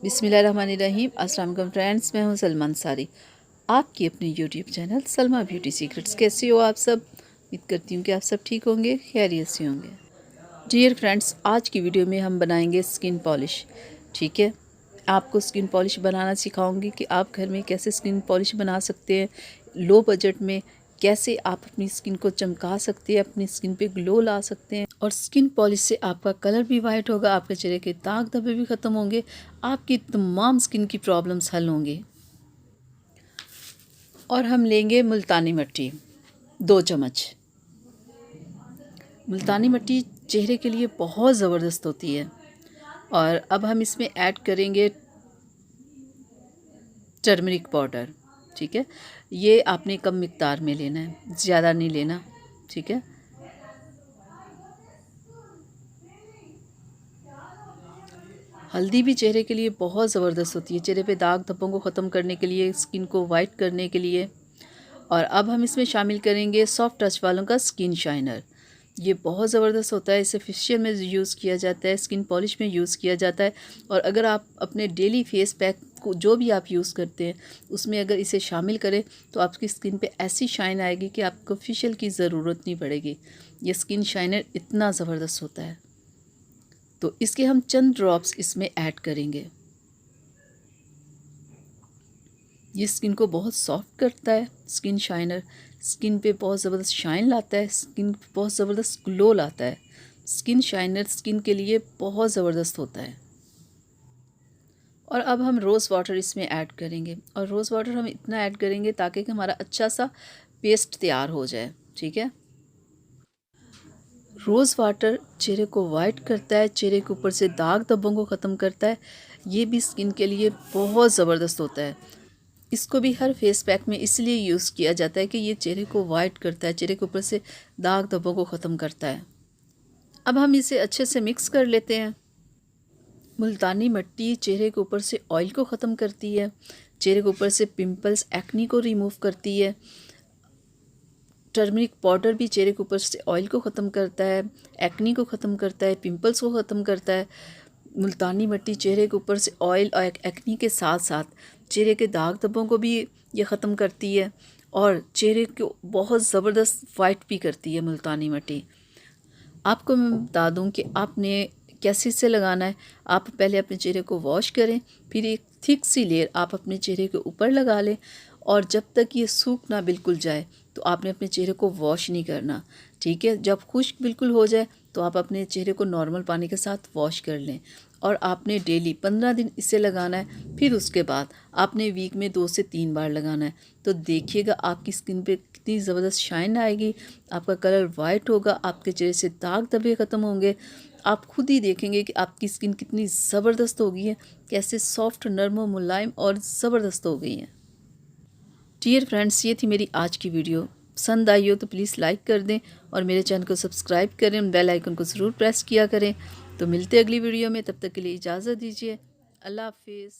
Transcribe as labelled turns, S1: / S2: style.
S1: बिस्मिल्लाहिर्रहमानिर्रहीम। अस्सलाम वालेकुम फ्रेंड्स, मैं हूं सलमान सारी, आपकी अपनी YouTube channel Salma beauty secrets. कैसे हो आप सब? उम्मीद करती हूँ कि आप सब ठीक होंगे, खैरियत से होंगे। डियर फ्रेंड्स, आज की वीडियो में हम बनाएंगे स्किन पॉलिश। ठीक है, आपको स्किन पॉलिश बनाना सिखाऊंगी कि आप घर में कैसे स्किन पॉलिश बना सकते हैं, लो बजट में कैसे आप अपनी स्किन को चमका सकते हैं, अपनी स्किन पे ग्लो ला सकते हैं। और स्किन पॉलिश से आपका कलर भी वाइट होगा, आपके चेहरे के दाग धब्बे भी ख़त्म होंगे, आपकी तमाम स्किन की प्रॉब्लम्स हल होंगी। और हम लेंगे मुल्तानी मिट्टी 2 चम्मच। मुल्तानी मिट्टी चेहरे के लिए बहुत ज़बरदस्त होती है। और अब हम इसमें ऐड करेंगे टर्मरिक पाउडर। ठीक है, ये आपने कम मिक़दार में लेना है, ज़्यादा नहीं लेना। ठीक है, हल्दी भी चेहरे के लिए बहुत ज़बरदस्त होती है, चेहरे पे दाग धब्बों को ख़त्म करने के लिए, स्किन को वाइट करने के लिए। और अब हम इसमें शामिल करेंगे सॉफ्ट टच वालों का स्किन शाइनर। ये बहुत ज़बरदस्त होता है, इसे फेशियल में यूज़ किया जाता है, स्किन पॉलिश में यूज़ किया जाता है। और अगर आप अपने डेली फेस पैक को जो भी आप यूज़ करते हैं उसमें अगर इसे शामिल करें तो आपकी स्किन पे ऐसी शाइन आएगी कि आपको फेशियल की ज़रूरत नहीं पड़ेगी। ये स्किन शाइनर इतना ज़बरदस्त होता है। तो इसके हम चंद ड्रॉप्स इसमें ऐड करेंगे। ये स्किन को बहुत सॉफ्ट करता है। स्किन शाइनर स्किन पे बहुत ज़बरदस्त शाइन लाता है, स्किन पे बहुत ज़बरदस्त ग्लो लाता है। स्किन शाइनर स्किन के लिए बहुत ज़बरदस्त होता है। और अब हम रोज़ वाटर इसमें ऐड करेंगे। और रोज़ वाटर हम इतना ऐड करेंगे ताकि कि हमारा अच्छा सा पेस्ट तैयार हो जाए। ठीक है, रोज़ वाटर चेहरे को वाइट करता है, चेहरे के ऊपर से दाग धब्बों को ख़त्म करता है। ये भी स्किन के लिए बहुत ज़बरदस्त होता है। इसको भी हर फेस पैक में इसलिए यूज़ किया जाता है कि ये चेहरे को वाइट करता है, चेहरे के ऊपर से दाग धब्बों को ख़त्म करता है। अब हम इसे अच्छे से मिक्स कर लेते हैं। मुल्तानी मिट्टी चेहरे के ऊपर से ऑयल को ख़त्म करती है, चेहरे के ऊपर से पिंपल्स एक्नी को रिमूव करती है। टर्मरिक पाउडर भी चेहरे के ऊपर से ऑयल को ख़त्म करता है, एक्नी को ख़त्म करता है, पिंपल्स को ख़त्म करता है। मुल्तानी मिट्टी चेहरे के ऊपर से ऑयल और एक्नी के साथ साथ चेहरे के दाग धब्बों को भी ये ख़त्म करती है और चेहरे को बहुत ज़बरदस्त वाइट भी करती है मुल्तानी मिट्टी। आपको मैं बता दूं कि आपने कैसे इसे लगाना है। आप पहले अपने चेहरे को वॉश करें, फिर एक थिक सी लेयर आप अपने चेहरे के ऊपर लगा लें। और जब तक ये सूख ना बिल्कुल जाए तो आपने अपने चेहरे को वॉश नहीं करना। ठीक है, जब खुश्क बिल्कुल हो जाए तो आप अपने चेहरे को नॉर्मल पानी के साथ वॉश कर लें। और आपने डेली 15 दिन इसे लगाना है, फिर उसके बाद आपने वीक में 2 से 3 बार लगाना है। तो देखिएगा आपकी स्किन पे कितनी ज़बरदस्त शाइन आएगी, आपका कलर वाइट होगा, आपके चेहरे से दाग धब्बे ख़त्म होंगे। आप खुद ही देखेंगे कि आपकी स्किन कितनी ज़बरदस्त हो गई है, कैसे सॉफ्ट, नरम, मुलायम और ज़बरदस्त हो गई है। डियर फ्रेंड्स, ये थी मेरी आज की वीडियो। पसंद आई हो तो प्लीज़ लाइक कर दें और मेरे चैनल को सब्सक्राइब करें, बेल आइकन को ज़रूर प्रेस किया करें। तो मिलते अगली वीडियो में, तब तक के लिए इजाज़त दीजिए। अल्लाह हाफिज़।